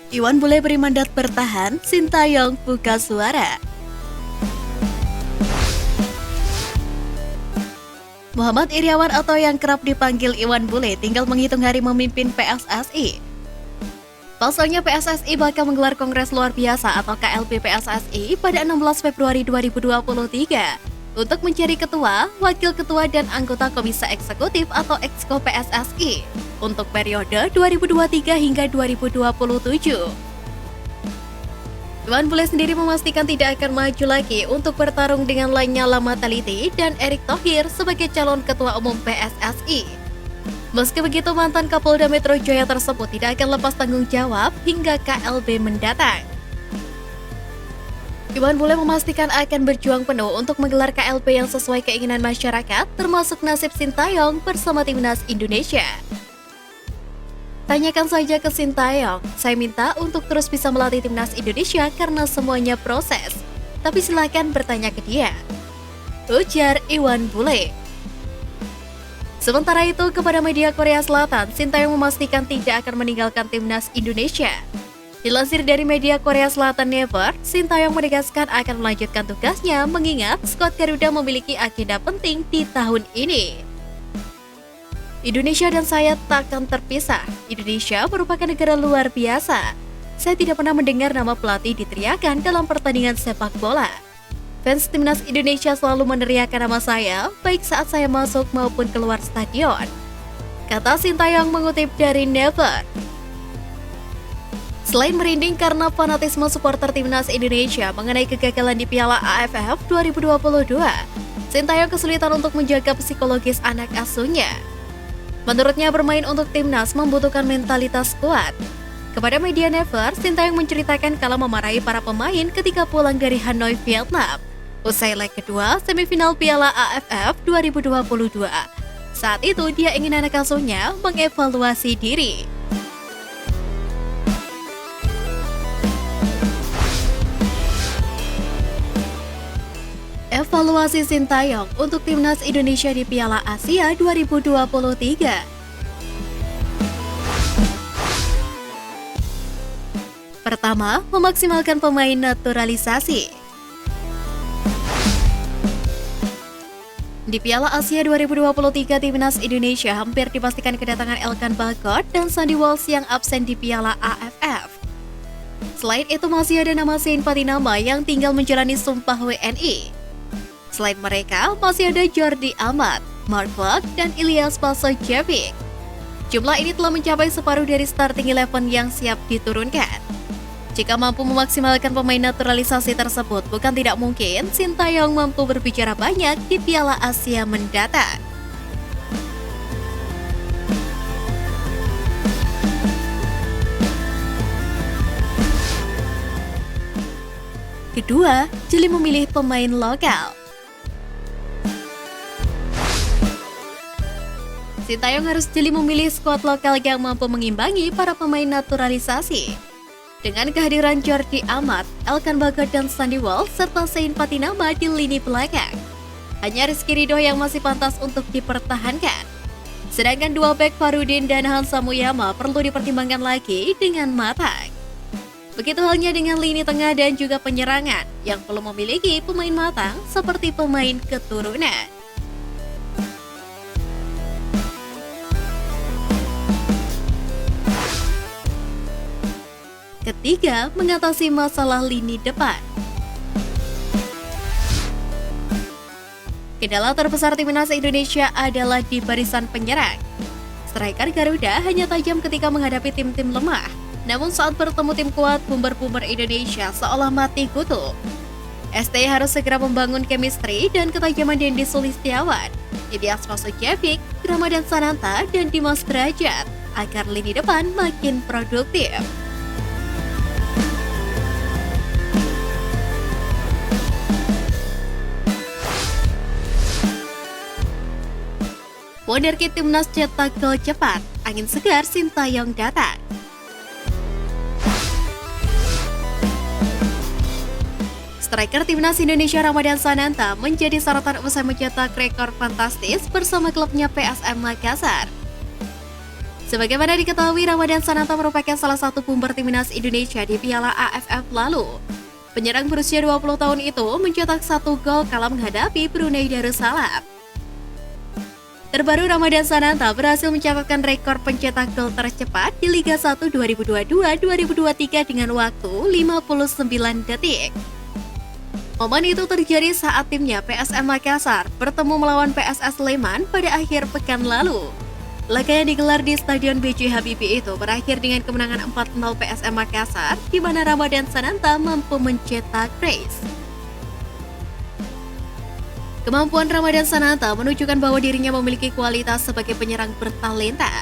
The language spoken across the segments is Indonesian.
Iwan Bule beri mandat bertahan, Sintayong buka suara. Muhammad Iryawan atau yang kerap dipanggil Iwan Bule tinggal menghitung hari memimpin PSSI. Pasalnya PSSI bakal menggelar Kongres Luar Biasa atau KLB PSSI pada 16 Februari 2023 untuk mencari ketua, wakil ketua, dan anggota Komisi Eksekutif atau Exco PSSI untuk periode 2023 hingga 2027. Iwan Bule sendiri memastikan tidak akan maju lagi untuk bertarung dengan Lanyala Mataliti dan Erick Thohir sebagai calon ketua umum PSSI. Meski begitu, mantan Kapolda Metro Jaya tersebut tidak akan lepas tanggung jawab hingga KLB mendatang. Iwan Bule memastikan akan berjuang penuh untuk menggelar KLB yang sesuai keinginan masyarakat, termasuk nasib Sintayong bersama Timnas Indonesia. Tanyakan saja ke Sintayong, saya minta untuk terus bisa melatih Timnas Indonesia karena semuanya proses. Tapi silakan bertanya ke dia, ujar Iwan Bule. Sementara itu, kepada media Korea Selatan, Sintayong memastikan tidak akan meninggalkan Timnas Indonesia. Dilansir dari media Korea Selatan Naver, Sintayong menegaskan akan melanjutkan tugasnya mengingat skuad Garuda memiliki agenda penting di tahun ini. Indonesia dan saya takkan terpisah. Indonesia merupakan negara luar biasa. Saya tidak pernah mendengar nama pelatih diteriakan dalam pertandingan sepak bola. Fans Timnas Indonesia selalu meneriakan nama saya, baik saat saya masuk maupun keluar stadion, kata Sintayong mengutip dari Naver. Selain merinding karena fanatisme supporter Timnas Indonesia mengenai kegagalan di Piala AFF 2022, Sintayong kesulitan untuk menjaga psikologis anak asuhnya. Menurutnya, bermain untuk Timnas membutuhkan mentalitas kuat. Kepada media Naver, Sintayong menceritakan kalau memarahi para pemain ketika pulang dari Hanoi, Vietnam, usai leg kedua semifinal Piala AFF 2022. Saat itu, dia ingin anak asuhnya mengevaluasi diri. Evaluasi Sintayong untuk Timnas Indonesia di Piala Asia 2023. Pertama, memaksimalkan pemain naturalisasi. Di Piala Asia 2023, Timnas Indonesia hampir dipastikan kedatangan Elkan Bagot dan Sandy Walsh yang absen di Piala AFF. Selain itu, masih ada nama Zain Patinama yang tinggal menjalani sumpah WNI. Selain mereka, masih ada Jordi Amat, Mark Klok, dan Ilyas Pasojevic. Jumlah ini telah mencapai separuh dari starting 11 yang siap diturunkan. Jika mampu memaksimalkan pemain naturalisasi tersebut, bukan tidak mungkin Sintayong mampu berbicara banyak di Piala Asia mendatang. Kedua, jeli memilih pemain lokal. Sintayong harus jeli memilih skuad lokal yang mampu mengimbangi para pemain naturalisasi. Dengan kehadiran Jordi Amat, Elkan Bagot, dan Sandy Walsh, serta Zain Patinama di lini belakang, hanya Rizky Ridho yang masih pantas untuk dipertahankan. Sedangkan dua bek Farudin dan Hansa Muyama perlu dipertimbangkan lagi dengan matang. Begitu halnya dengan lini tengah dan juga penyerangan yang perlu memiliki pemain matang seperti pemain keturunan. Ketiga, mengatasi masalah lini depan. Kendala terbesar Timnas Indonesia adalah di barisan penyerang. Striker Garuda hanya tajam ketika menghadapi tim-tim lemah. Namun saat bertemu tim kuat, bumber-bumber Indonesia seolah mati kutu. ST harus segera membangun chemistry dan ketajaman Dendi Sulistiawan, Ilyas Pasojevic, Ramadan Sananta, dan Dimas Derajat agar lini depan makin produktif. Wonderkid Timnas cetak gol cepat, angin segar Sintayong datang. Striker Timnas Indonesia Ramadan Sananta menjadi sorotan usai mencetak rekor fantastis bersama klubnya PSM Makassar. Sebagaimana diketahui, Ramadan Sananta merupakan salah satu boomer timnas Indonesia di Piala AFF lalu. Penyerang berusia 20 tahun itu mencetak 1 gol kala menghadapi Brunei Darussalam. Terbaru, Ramadan Sananta berhasil mencatatkan rekor pencetak gol tercepat di Liga 1 2022-2023 dengan waktu 59 detik. Momen itu terjadi saat timnya PSM Makassar bertemu melawan PSS Sleman pada akhir pekan lalu. Laga yang digelar di Stadion B.J. Habibie itu berakhir dengan kemenangan 4-0 PSM Makassar, di mana Ramadan Sananta mampu mencetak brace. Kemampuan Ramadan Sananta menunjukkan bahwa dirinya memiliki kualitas sebagai penyerang bertalenta.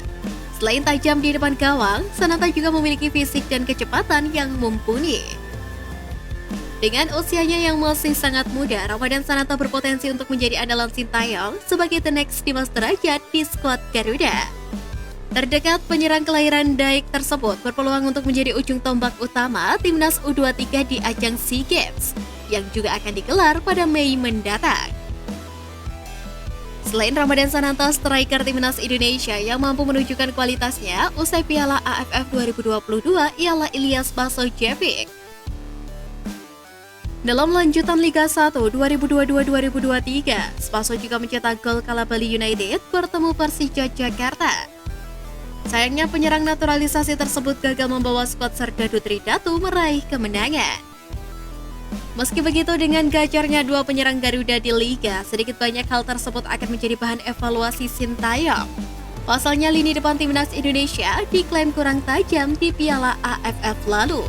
Selain tajam di depan gawang, Sananta juga memiliki fisik dan kecepatan yang mumpuni. Dengan usianya yang masih sangat muda, Ramadan Sananta berpotensi untuk menjadi andalan Sintayong sebagai the next Dimas Derajat di skuad Garuda. Terdekat penyerang kelahiran Daik tersebut berpeluang untuk menjadi ujung tombak utama timnas U23 di ajang SEA Games yang juga akan digelar pada Mei mendatang. Selain Ramadan Sananta, striker timnas Indonesia yang mampu menunjukkan kualitasnya usai Piala AFF 2022 ialah Ilyas Basojevic. Dalam lanjutan Liga 1 2022-2023, Spaso juga mencetak gol kala Bali United bertemu Persija Jakarta. Sayangnya penyerang naturalisasi tersebut gagal membawa skuad Serdadu Tridatu meraih kemenangan. Meski begitu, dengan gacornya dua penyerang Garuda di Liga, sedikit banyak hal tersebut akan menjadi bahan evaluasi Sintayong. Pasalnya lini depan timnas Indonesia diklaim kurang tajam di Piala AFF lalu.